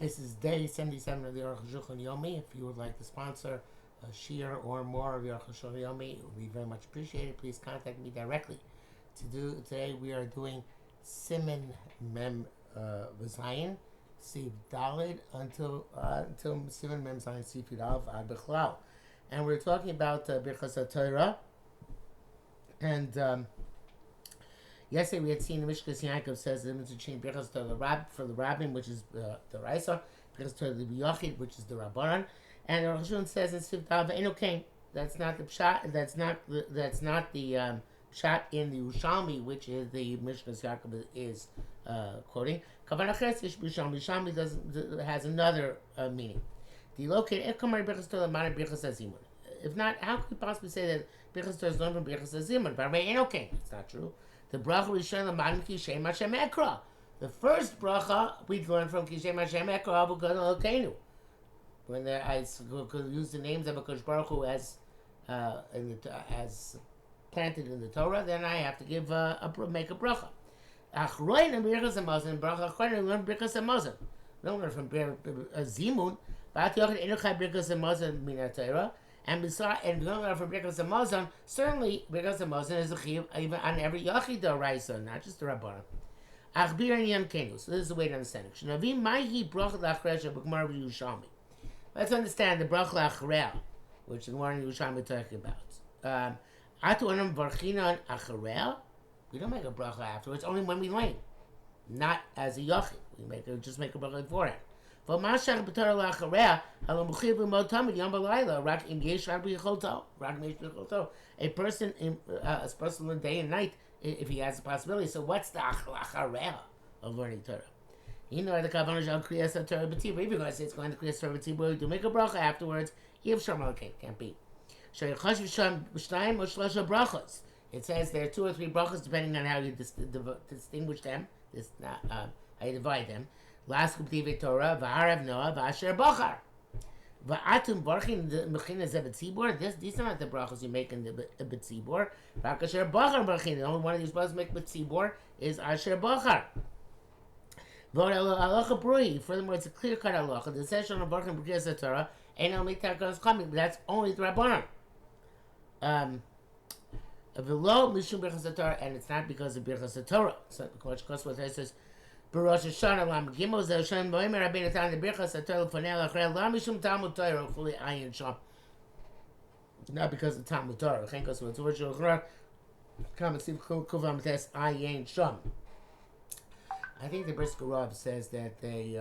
This is day 77 of the Arukh HaShulchan Yomi. If you would like to sponsor a shear or more of the Arukh HaShulchan Yomi, it would be very much appreciated. Please contact me directly. Today we are doing Siman Mem V'Zayin Siv Dalid until Siman Mem Zayin Siv Yudal Ad B'Chlal, and we're talking about Birchas HaTorah. And yesterday we had seen the Mishkas Yaakov says that to change Birchas HaTorah for the Rabbim, which is the Raisa, Birchas HaTorah the B'Yachid, which is the Rabbanan, and Arukh HaShulchan says in Siv Dalid Ve'en Kain. That's not the pshat. That's not the shot in the Yerushalmi, which is the Mishkas Yaakov is quoting. Kavanah Chesesh Yerushalmi has another meaning. The located Ekamar Birchas Torah Mana Birchas Hazimun. If not, how could we possibly say that Birchas Torah is learned from Birchas Hazimun? But okay, it's not true. The bracha we learn the Man Kishem Hashem Ekra. The first bracha we learn from Kishem Hashem Ekra Abu Gadol Elokeinu. When I could use the names of Hakadosh Baruch Hu as planted in the Torah, then I have to give make a bracha. Achroin and Birchas Hamazon, bracha achroin learn Birchas Hamazon. Don't learn from Zimun. But Yochid Enuchai Birchas Hamazon min Torah, and we don't learn from Birchas Hamazon. Certainly, Birchas Hamazon is a chiyuv even on every Yachid D'Oraisa, not just the Rabbanan. Achbir and Yom Kenu. So this is the way to understand it. Shnavim Ma'hi bracha la'achreya b'Gemara Yerushalmi. Let's understand the bracha la'achreya, which the one Yerushalmi we're talking about. Atu anam varchinan achareya. We don't make a bracha afterwards, only when we lane, not as a yachid. We just make a bracha beforehand. For mashach b'torah la'achareya, halam b'chiv b'mod tamid yom b'layla rak im yesh rak b'yicholto, rak im yesh b'yicholto. A person in the day and night, if he has the possibility. So what's the achareya of learning Torah? You know the kavanah shel kriyas Torah b'tibur. If you're going to say it's going to kriyas Torah b'tibur, do make a bracha afterwards. Yiv sharmal can't be. It says there are 2 or 3 brachas depending on how you distinguish them. How you divide them. Last kuptive Torah, v'harav Noah, v'asher bachar. V'atum barchin mechina zebetzibor. These are not the brachas you make in the betzibor. V'akasher bachar barchin. The only one of these brachas make betzibor is asher bachar. Furthermore, it's a clear-cut halacha. The session of barchin b'kriyas Torah ain't only takas coming. That's only the Rabbanan. V'lo mishum Birchas Torah, and it's not because of Birchas Torah. So, because what it says, Rosh Hashanah lam gimel ze Hashem boimer Rabbeinu Tan the Birchas Torah l'fanei l'achrei la mishum Talmud Torah chuli ayin sham. Not because of Talmud Torah. Chenkos with original Torah. Come and see kuvam tes ayin sham. I think the Brisker Rav says that the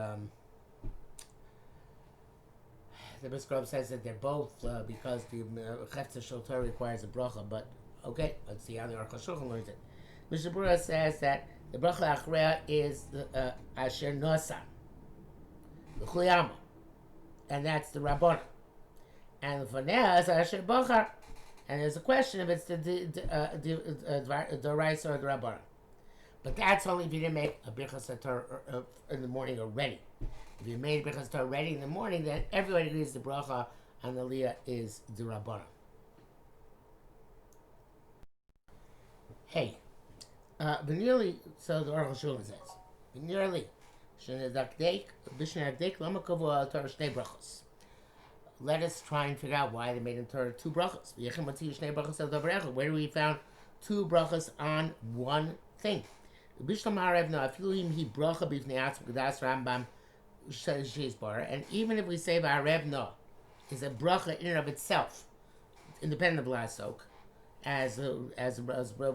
Brisker Rav says that they're both because the Chetzer Shel Torah requires a bracha, but okay, let's see how the Arukh HaShulchan learns it. Mr. Bura says that the bracha achreya is asher nosa, the chuliyama, and that's the Rabbanan, and the fanea is asher bachar, and there's a question if it's the Raisa or the Rabbanan. But that's only if you didn't make a Birchas Torah in the morning already. If you made Birchas Torah ready in the morning, then everybody agrees the bracha on the Aliyah is the Rabbanan. Hey, nearly, so the Arukh HaShulchan says, nearly, let us try and figure out why they made in Torah 2 brachas. Where do we found 2 brachas on one thing? And even if we say V'arevna is a bracha in and of itself, independent of Lasok, as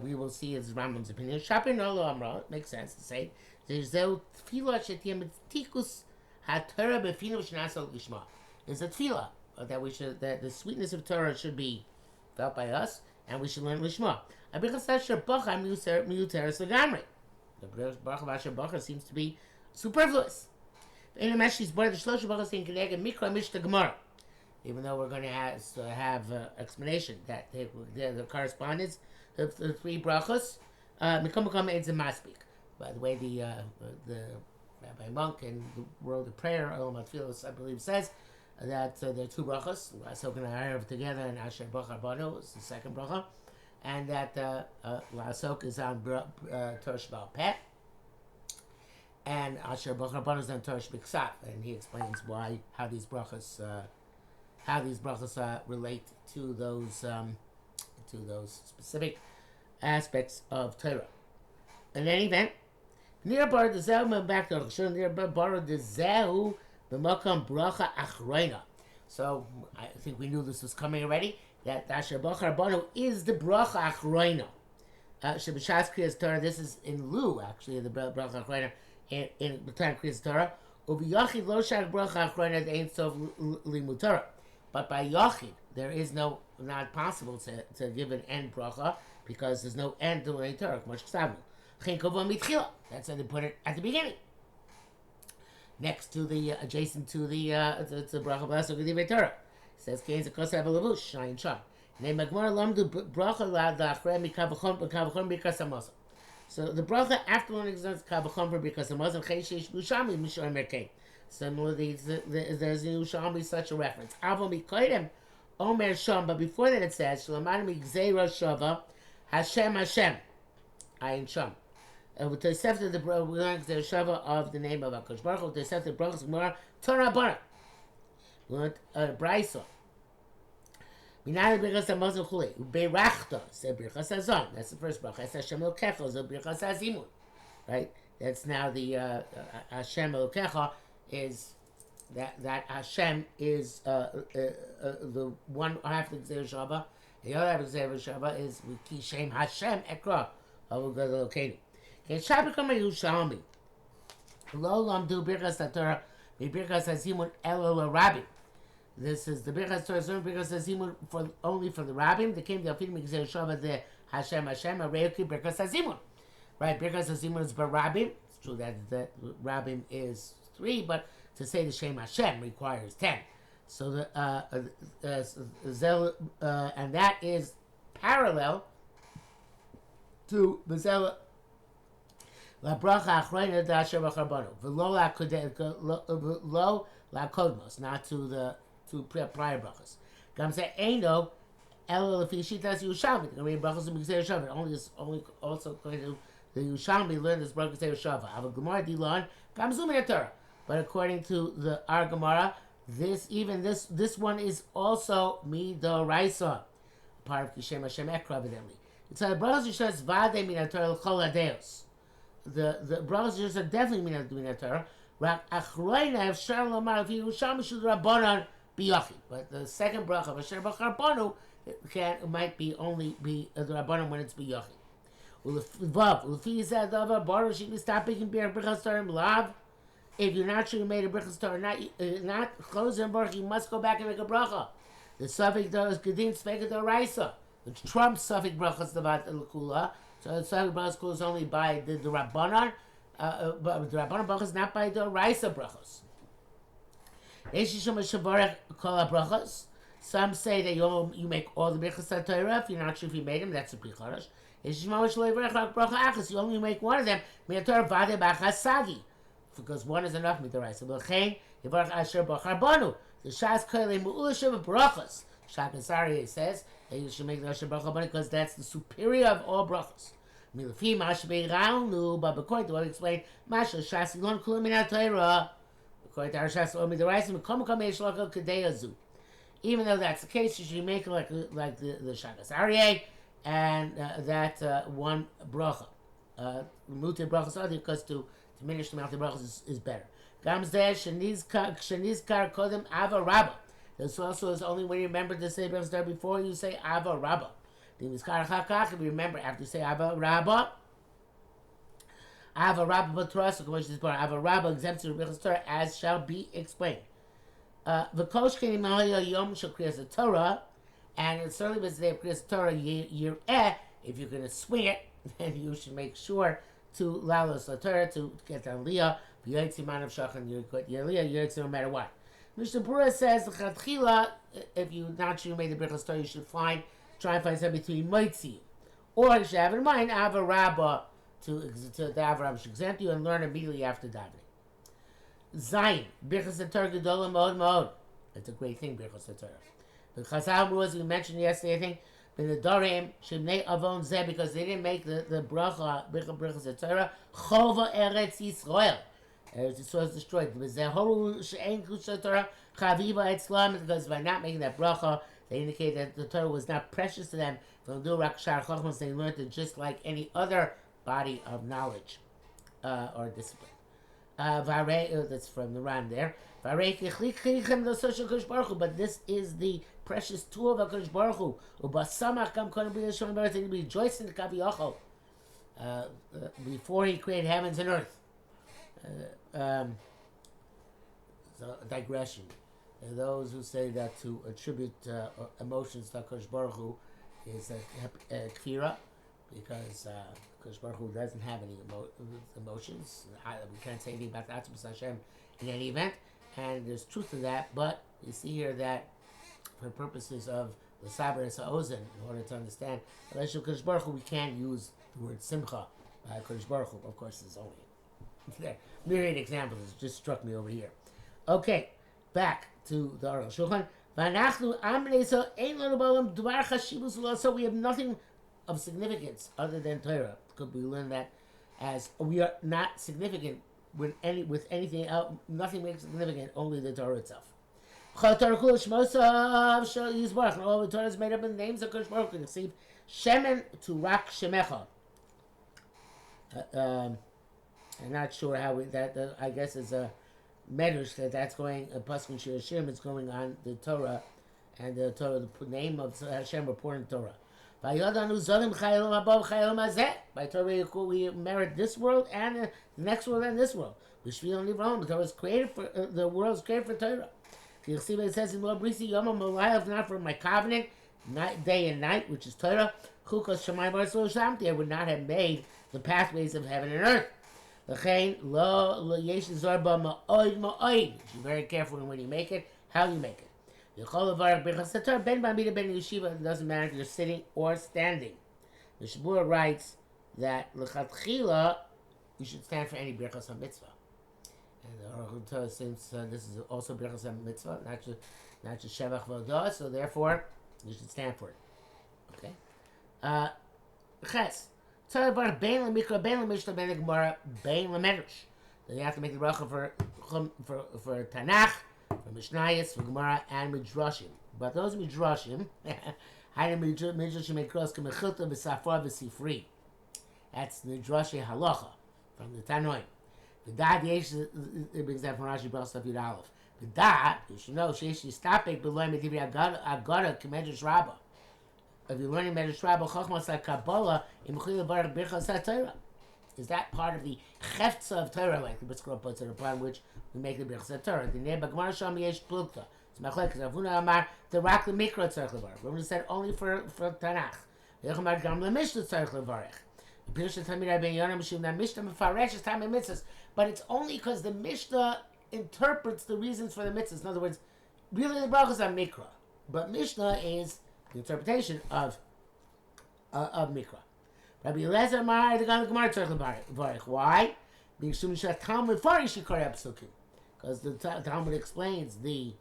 we will see as Rambam's opinion, it makes sense to say there's a tefillah that the sweetness of Torah should be felt by us, and we should learn Lishma. The bracha of Asher Bachar seems to be superfluous. Even though we're going to have explanation that the correspondence of the 3 brachos, by the way, the Rabbi Monk in the World of Prayer, I believe, says that there are 2 brachos, Lasok and Ha'arav together, and Asher Bachar Bano is the second bracha, and that Lasok is on Torah Sheba'al Peh, and Asher Bracha Rabbanon is then Torah Shebiksav, and he explains how these brachas relate to those specific aspects of Torah. In any event, near bar the zehu back to the near bar the zehu b'makam bracha achreina. So I think we knew this was coming already. That Asher Bracha Rabbanon is the bracha achreina. Shebishas Kriyas Torah. This is in lieu actually of the bracha achreina in the time Kriyas Torah. Ubiyachid lo shak bracha achreina ain't sof limud Torah. But by yachid there is not possible to give an end bracha because there's no end to any Torah. That's how they put it at the beginning. Next to the adjacent to the bracha b'asok gedivei Torah. It says Kain's a kosav levush shayin sham. Nei magmar lamdu bracha la'achrei mikavachon b'kas hamazon. So the bracha after one exams kavachon for b'kas hamazon cheishish b'ushami mishor merkein. Similarly, there's in Ushami such a reference. Avo mikoydem omer sham, but before that it says Shlamanu migzeira shava Hashem ayin sham. With the Tosefta the shava of the name of Hakadosh Baruch Hu, the Tosefta the brachas gemara Torah bara. We want brayso. Minari birchas hamazon chulei ubeirachta say birchas hazon. That's the first bracha. That's Hashem Elokecha. So birchas hazimun, right? That's now the Hashem Elokecha is that Hashem is the one half of the Gzeir Shava. The other half of the Gzeir Shava is Ki Shem Hashem Ekra Avugad Elokeinu. Can Shabbat come Yerushalmi? Lo lamdu birchas haTorah birchas hazimun elo l'rabim. This is the birchas Torah birchas hazimun only for the rabbim. They came to Afim Gzeir Shava the Hashem Areuki birchas hazimun. Right, birchas hazimun is barabim. It's true that the rabbim is 3, but to say the Shem Hashem requires 10. So the and that is parallel to the zel la bracha achreina d'asher b'charbanu v'lo la kodmos, not to the prior brachas. Gam say eino elo lefi shitas Yerushalmi. The Gemara brachas b'gzeir shava only also according to the Yerushalmi learned this bracha b'gzeir shava. Have a Gemara dilon gam zumin Torah. But according to the Gemara, this one is also midoraisa, part of Kishem Hashem Ekra, evidently. It's a brothers Yishas Vade Minatorah L'Chol Adeos. The brothers Yishas are definitely Minatorah. Rak Achroina Efshar Lomar If Yerushalmi Shul Rabbanon Biyachid. But the second bracha of Asher B'Charbanu might only be the Rabbanon when it's Biyachid. Ulevav Ulefi Yizad Davar Baruch Shim Yistapik in Birchas Torah Lav. If you're not sure you made a brichas Torah, not close and baruch, you must go back and make a bracha. The suffix is gedin tzveka d'oraisa, which trumps suffix brachas davat l'kula. So the suffix brachas is only by the rabbanon, but the rabbanon brachas not by the oraisa brachas. Some say that you make all the brichas Torah if you're not sure if you made them. That's a pricharash. You only make one of them. Because one is enough midoraisa. V'chein yivarach Asher b'charbanu. The shas koilei mu'ulashem brachas. Shakasari says that you should make the Asher b'charbanu because that's the superior of all brachas. Milafi mashbei raunu, but according to what I explained, masha shas ilon kulam min ha'Torah. According to our shas o midoraisa, mekom yesh laka kadeyazu. Even though that's the case, you should make it like the Shakasari and that one bracha. Muter brachas other because to diminish the amount of brachas is better. Gamzeh shenizkar kodem ava rabba. This also is only when you remember to say brachas there before you say ava rabba. Dimizkar chakach, if you remember after you say ava rabba b'torah, so ava rabba exempts the brachas Torah as shall be explained. V'kosh kenim ha'ya yom shel kriyas Torah, and it certainly was the day of kriyas Torah yireh. If you're going to swing it, then you should make sure to lalos la Torah to get down Leah. V'yotzi manav shachan Yirliyah yotzi no matter what. Mishnah Berurah says l'chatchila, if you're not sure you made the brichas Torah, you should try and find something between moitzi, or you should have in mind ava rabba to the ava rabba should exempt you and learn immediately after davening. Zayin brichas Torah gedola mod mod. It's a great thing brichas Torah. The Chazal rules we mentioned yesterday, I think. The Dorim Shemnei Avon Zeh, because they didn't make the bracha Brichas Torah Chova Eretz Yisrael. It was destroyed. Because by not making that bracha, they indicate that the Torah was not precious to them. They learned it just like any other body of knowledge or discipline. That's from the Ran there. But this is the precious tool of HaKadosh Baruch Hu. They rejoice in the Kaviyachol before he created heavens and earth. So digression. Those who say that to attribute emotions to HaKadosh Baruch Hu is a kfira, because HaKadosh Baruch Hu doesn't have any emotions. We can't say anything about the Atzmus Hashem in any event, and there's truth to that, but you see here that for purposes of the Saber and Sa'ozen, in order to understand the relationship with HaKadosh Baruch Hu, we can't use the word Simcha by HaKadosh Baruch Hu. Of course, there's only myriad examples. It just struck me over here. Okay, back to the Arukh HaShulchan. So we have nothing of significance other than Torah. Could we learn that as we are not significant with anything else? Nothing makes significant, only the Torah itself. All the Torah is made up of the names of Kodesh Baruch Hu. Receive Shemen to Rak Shemecha. I'm not sure how that. I guess is a medrash that's going. A pasuk Shir Hashem is going on the Torah, and the Torah, the name of Hashem reporting the Torah. By Torah we merit this world and the next world and this world. Which we only wrong. The Torah is created for the world is created for Torah. You'll see what it says in Lord Brisi Yom HaMalayah, not for my covenant, night, day and night, which is Torah. Chukos Shemayim Baruch Shamti. I would not have made the pathways of heaven and earth. L'chein lo yesh zorba ma'oid ma'oid. Be very careful when you make it, how you make it. Yechol levarach birchas haTorah ben b'amida ben yeshiva. It doesn't matter if you're sitting or standing. The Shabura writes that l'chatchila you should stand for any birchas mitzvah. And the Arukh HaShulchan, since this is also birchas mitzvah, not just shevach v'odah, so therefore you should stand for it. Okay. Ches. So you have to make the bracha for Tanakh, for Mishnayos, for Gemara, and Midrashim. But those Midrashim, that's Midrashi Halacha from the Tanoim. The Dad Yesh, it brings that from Rashi B'Al Safid Aleph. The Dad, you should know, Shesh Yistapek B'Loi Medivri Agada K'Medrash Rabbah. If you're learning Medrash Rabbah Chochmas like Kabbalah, is that part of the Cheftza of Torah, like the Brisker puts it, upon which we make the Birchas Torah? The Neba Gemara Sham Yesh Plukta. It's Machlek, because Avuna Amar, the Rak the Mikra Tzarech Levarech. Remember, said only for Tanakh. Yechomar Gam Le Mishnah Tzarech Levarech. The Pirush Tamid Ben Yonah Mishum, that Mishnah Mefaresh is time and mitzvahs. But it's only because the Mishnah interprets the reasons for the mitzvahs. In other words, really the brachas are Mikra. But Mishnah is the interpretation of Mikra. Rabbi Eliezer Mar, the Gemara Tzarech Levarech. Why? Because the Talmud explains the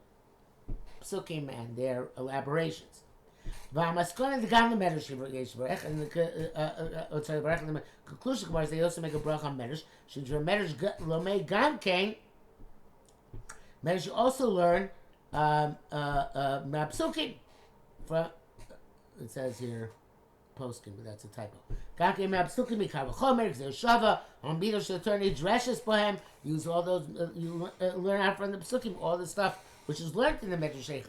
psukim and their elaborations. And the conclusion was they also make a bracha on Medrash. Medrash also learn psukim. It says here poskim, but that's a typo. Use all those. You learn out from the psukim all the stuff which is learned in the Medrash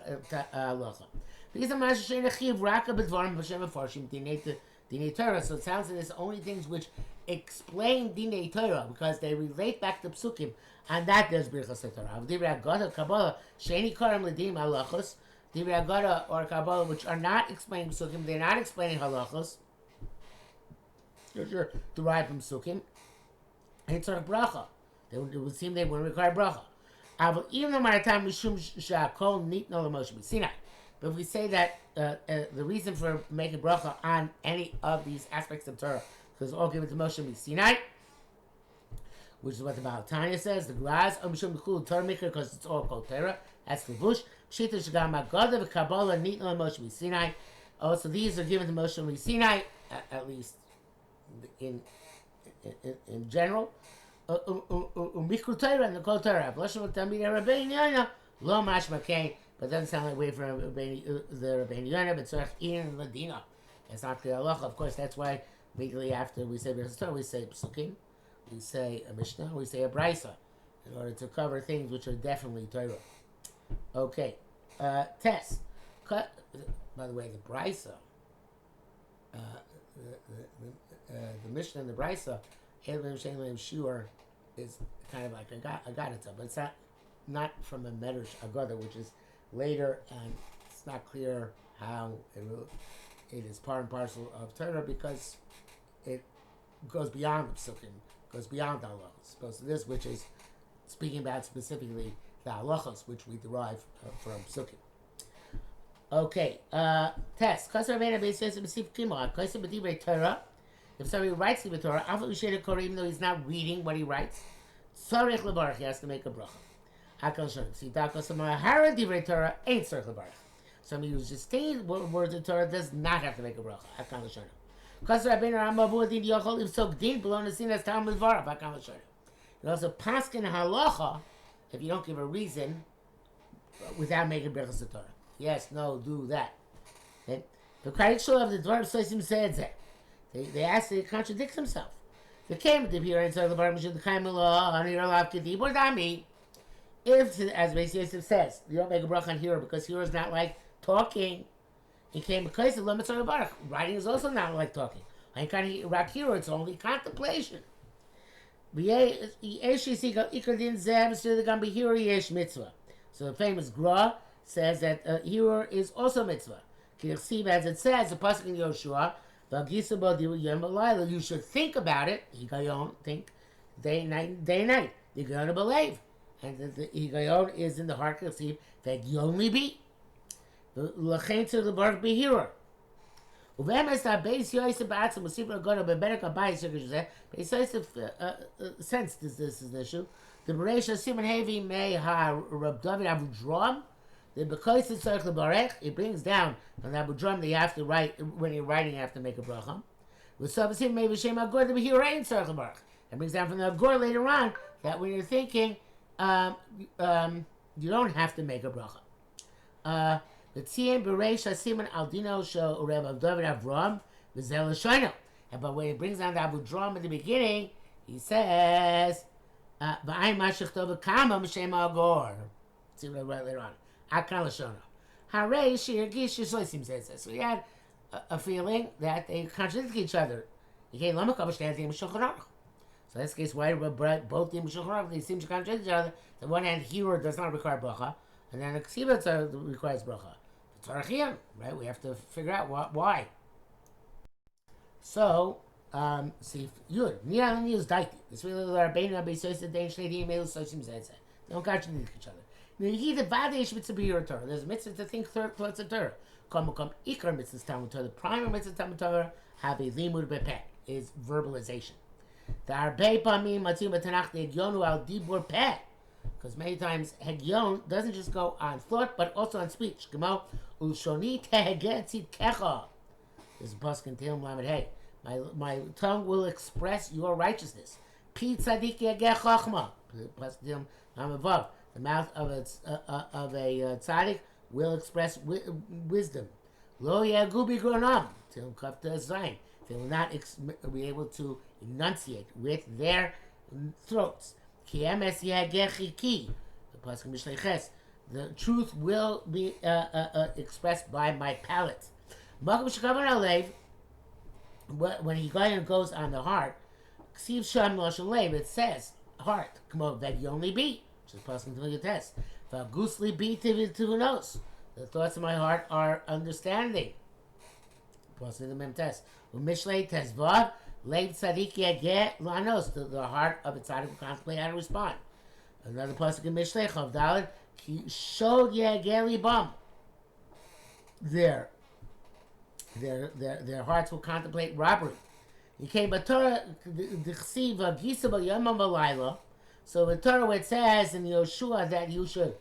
Halacha. Because the Masha Sheinachiv Raka B'Dvarim B'Shem Mefarshim Dinei Torah. So it sounds like it's only things which explain Dinei Torah because they relate back to psukim, and that does Birchas Torah. Divrei Agada Kabbalah Sheini Karam L'Dim Halachos. Divrei Agada or Kabbalah, which are not explaining psukim, they're not explaining halachos. They're derived from psukim. And it's a bracha. It would seem they wouldn't require bracha. Even though my time Mishum Shakol Nitno L'Moshe B'Sinai. But if we say that the reason for making bracha on any of these aspects of Torah is all given to Moshe B'Sinai, which is what the Baal Tanya says, the Graz, Mishum B'Chul Torah Maker, because it's all called Torah. That's the Bush. Pshita Shagam Agada v'Kabbalah Nitno L'Moshe B'Sinai. Also, these are given to Moshe B'Sinai, at least in general. Umikru Torah and the Kol Torah. Blushim Tamid Rabbeinu Yonah Lo Mashma Kain. But it doesn't sound like way from the Rabbeinu Yonah, but Tzarech Ian and Ladina. It's not the halacha. Of course, that's why immediately after we say Birchas Torah, we say Psukim, we say a Mishnah, we say a Brisa, in order to cover things which are definitely Torah. Okay, Tess. By the way, the Brisa, the Mishnah and the Brisa, Elim Shem Shur, is kind of like a Gadata, but it's not from a Medrash Agada, which is later, and it's not clear how it is part and parcel of Torah because it goes beyond the Psukim, goes beyond the halachos, as opposed to this, which is speaking about specifically the halachos, which we derive from Psukim. Okay, test. If somebody writes the Torah, even though he's not reading what he writes, he has to make a bracha. Somebody who's just saying words of Torah does not have to make a bracha. You also paskin halacha if you don't give a reason without making brachas of Torah. Yes, no, do that. Okay? The Kaishul of the Dvar Sosim said that. They asked, he contradicts himself. They came to hear inside the bar Mishul the Kaimula on your love Kiti Bordami. If, as Beis Yosef says, you don't make a bracha on hero because hero is not like talking. He came because of limits on the baruch. Writing is also not like talking. I can't rock hero, it's only contemplation. So the famous Gra says that hero is also mitzvah. As it says, the pasuk in Yoshua, you should think about it. Higayon, think day and night. Higayon believe. And the higayon is in the heart of Steve that you only be. L'chein to the bar be hero. Uvemes that Beis Yosef ba'atzim Musifra Goda beberek abayis yekuzeh. Beis Yosef sensed this is an issue. The Bereisha Simon Hevi may ha Rab David Avudram. That because it's Tzarech Lebarech, it brings down from the Avudram that you have to write when you're writing. You have to make a bracha. With Savasim maybe Shem Agor the Behirain Tzarech Lebarech. It brings down from the Agor later on that when you're thinking, you don't have to make a bracha. The Tzien Bereisha Simon Aldino Sho Reb David Avram Vizel Shoino. But when he brings down the Avudram at the beginning, he says, "V'ayin mashich tov kama m'shem agor." See what I write later on. Akal Shona. Harei shirgish yisoisim says this. So he had a feeling that they contradict each other. He can't lama kabashtan the Shulchan Aruch. So in this case, why both the Shulchan Aruch they seem to contradict each other? The one hand, hero does not require bracha, and then the ksiva requires bracha. Right? We have to figure out why. So, see, Yud, Niyan is Daiti. This really is our Bein Rabbi Sosa, Dain Shnei Email, Sosim Zedze. They don't contradict each other. He the Vadesh mitzvah b'hir Torah. There's a mitzvah to think thoughts of Torah. Come ikar mitzvahs Talmud Torah. The primary mitzvah Talmud Torah have a limud bepeh, is verbalization. The arbei pamim matzim b'tanach theEgyonu al dibur peh. Because many times Hegyon doesn't just go on thought, but also on speech. Gemo ulshoni tehegetzit kecha. This is pasuk in Tehillim Lamed Hey. My tongue will express your righteousness. Pi tzadik yegeh chachma. Pasuk Tehillim Lamed Vav. The mouth of a tzaddik will express wisdom. Lo yagu bigronam. Tehillim Kaf Zayin. They will not be able to enunciate with their throats. The truth will be expressed by my palate. When he goes on the heart, it says heart. That you only be, which is possible to the test. The thoughts of my heart are understanding. Possible the mem test. Leib tzadik yageh lanos, the heart of a tzaddik will contemplate how to respond. Another pasuk in Mishlei Chav Daled, ki shod yageh libam. Their hearts will contemplate robbery. You came but Torah d'chsiv gisa b'yom v'layla. So the Torah it says in Yoshua that you should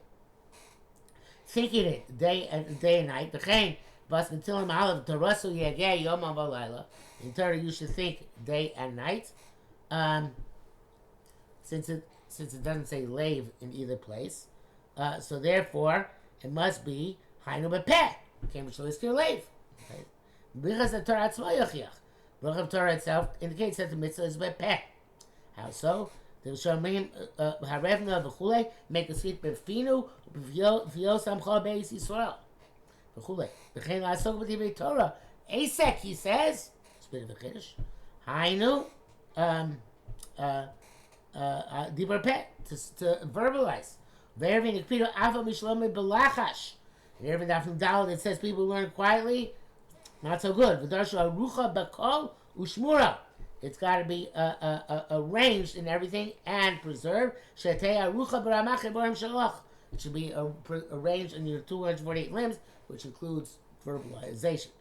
think in it day and night. V'chein bas netilim alav tarasu yageh yom v'layla. In Torah, you should think day and night. since it doesn't say lave in either place. So therefore, it must be hainu bepeh. Came which is lave. Because the Torah atzma Baruch of Torah itself indicates that the mitzvah is bepeh. How so? The Shamim Harevna v'chulei make a sweet befinu v'yos amcha beis Yisrael v'chulei. V'chein la'asok b'divrei Torah. Asek, he says, it's a bit of a kiddush. Hainu divrei peh, to verbalize. Ve'ervin ikpidu ava mishlomei belachash. And every dafim daled it says people learn quietly. Not so good. V'darshu arucha bakol ushmura. It's got to be arranged in everything and preserved. Shetei arucha b'ramach eborem shalach. It should be arranged in your 248 limbs, which includes verbalization.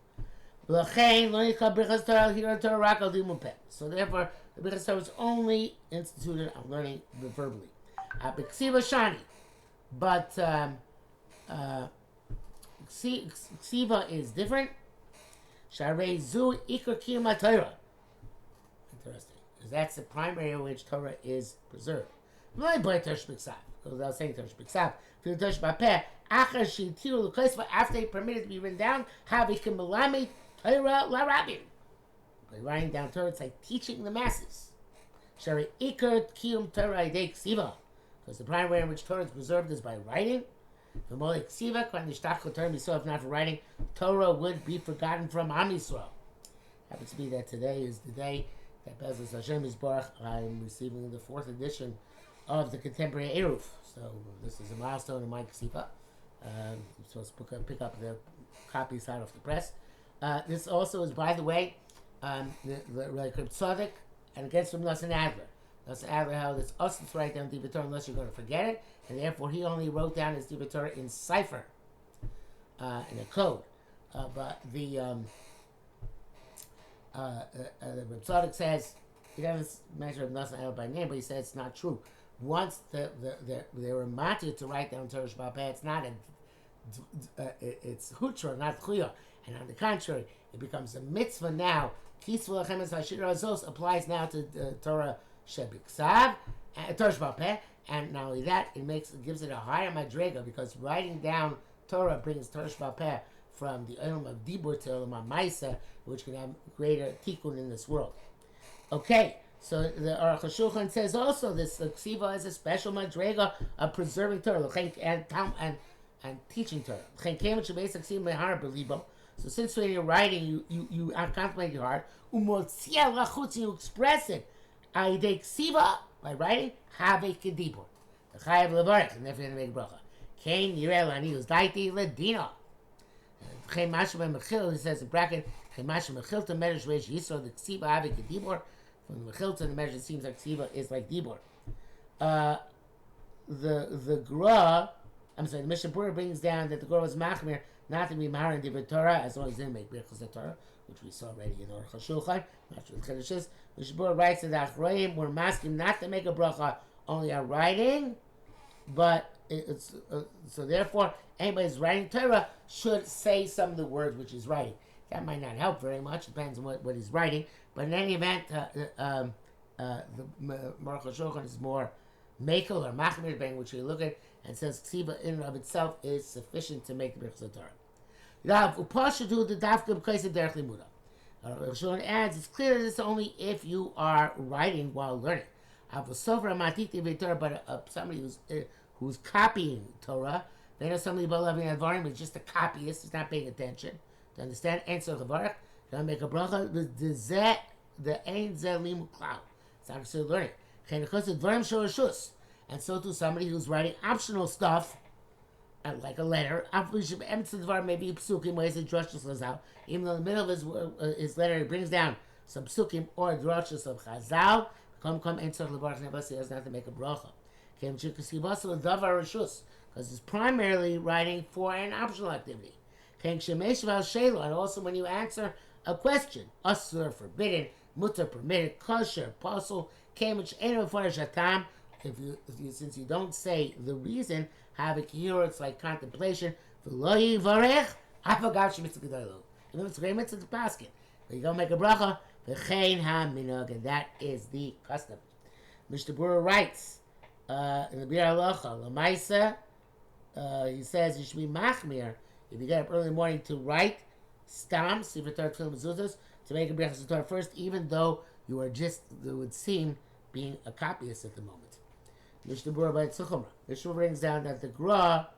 L'chein lo yikra brichas Torah here Torah rak al limud peh. So therefore, the brichas Torah is only instituted on learning verbally. B'ksiva shani, but ksiva is different. Sharei zu ikar kiyum Torah. Interesting, because that's the primary in which Torah is preserved. Not by Torsh B'Ksav, because I was saying Torsh B'Ksav. Fil Torsh B'Peh, Achar Shitiru L'Koisva, after they permitted to be written down, Havikim Melami Torah LaRabim. By writing down Torah, it's like teaching the masses. Sharei ikar kiyum Torah idei ksiva, because the primary in which Torah is preserved is by writing. The Molei ksiva, when the Shtachel Torah Yisrael, if not for writing, Torah would be forgotten from Am Yisrael. Happens to be that today is the day that Bezos Hashem Yisbarach, I'm receiving the 4th edition of the contemporary Eruv. So this is a milestone in my ksiva. I'm supposed to pick up the copies out of the press. This also is, by the way, the Tzaddik and against from Nosson Adler. Nosson Adler held it's us to write down Divrei Torah unless you're going to forget it, and therefore he only wrote down his Divrei Torah in cipher, in a code. But the Tzaddik says, he doesn't mention Nosson Adler by name, but he says it's not true. Once they were matir to write down Torah Sheba'al Peh, it's not it's hutra, not chuya. And on the contrary, it becomes a mitzvah now. Kisva Lechem Hashir Azos applies now to Torah Shebiksav, Torah Sheba'al Peh, and not only that, it gives it a higher madrega, because writing down Torah brings Torah Sheba'al Peh from the Olam of Dibur to Olam HaMaisa, which can have greater tikkun in this world. Okay, so the Arukh HaShulchan says also this ksiva is a special madrega of preserving Torah and teaching Torah. So since when you're writing, you contemplate your heart, you express it. By writing, have a kedibur. The chayav levarich, and therefore you make bracha. Kain yireh lani uzdaiti ledina. Chen mashu b'mechil, he says in bracket, chen mashu b'mechil to medrash reish yisro the ksiva have a kedibur. From the mechil to the medrash, it seems like ksiva is like dibur. The Gra, the Mishnah Berurah brings down that the Gra was machmir not to be mahar in Divrei Torah as long as they didn't make brichos Torah, which we saw already in Arukh HaShulchan. Not sure what the Chiddush is. Mishnah Berurah writes that the Achroim were masking not to make a bracha only on writing, but so therefore anybody who's writing Torah should say some of the words which he's writing. That might not help very much, depends on what he's writing. But in any event, the Arukh HaShulchan is more mekel or machmir, bang, which we look at and says ksiva in and of itself is sufficient to make the brichos Torah. Rav upasha do the dafka b'kais derech limuda. Shulchan adds it's clear that it's only if you are writing while learning. But somebody who's copying Torah, they know somebody about loving advarim is just a copyist, he's not paying attention to understand. And so chavarach, don't make a bracha. The ein zeh limud klal. It's not considered learning. And so to somebody who's writing optional stuff, like a letter, maybe psukim, ways that drushes out, even though in the middle of his letter he brings down some psukim or drushes of chazal, he doesn't have to make a bracha. Because it's primarily writing for an optional activity. And also when you answer a question, asur, forbidden, mutar, permitted, kosher, apostle, since you don't say the reason, have a kiyur, it's like contemplation. Even if it's a great mitzvah to basket, but you don't make a bracha, and that is the custom. Mishnah Berurah writes in the Bir Halacha, Lamaisa, he says you should be machmir if you get up early in the morning to write stam, Sefer Torah Tefillah Mezuzos, to make a Birchas Torah first, even though you are just, it would seem, being a copyist at the moment. Mishnah Berurah by Tzchumrah. Mishnah brings down that the Gra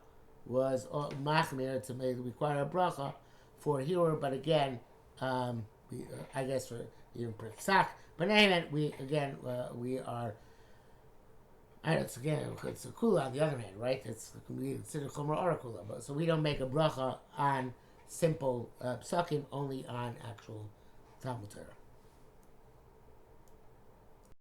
was machmir to require a bracha for a hearer, but again, I guess for even Psak. But anyway, we are. It's a kula on the other hand, right? We consider chomer or a kula, but so we don't make a bracha on simple psakim, only on actual Talmud Torah.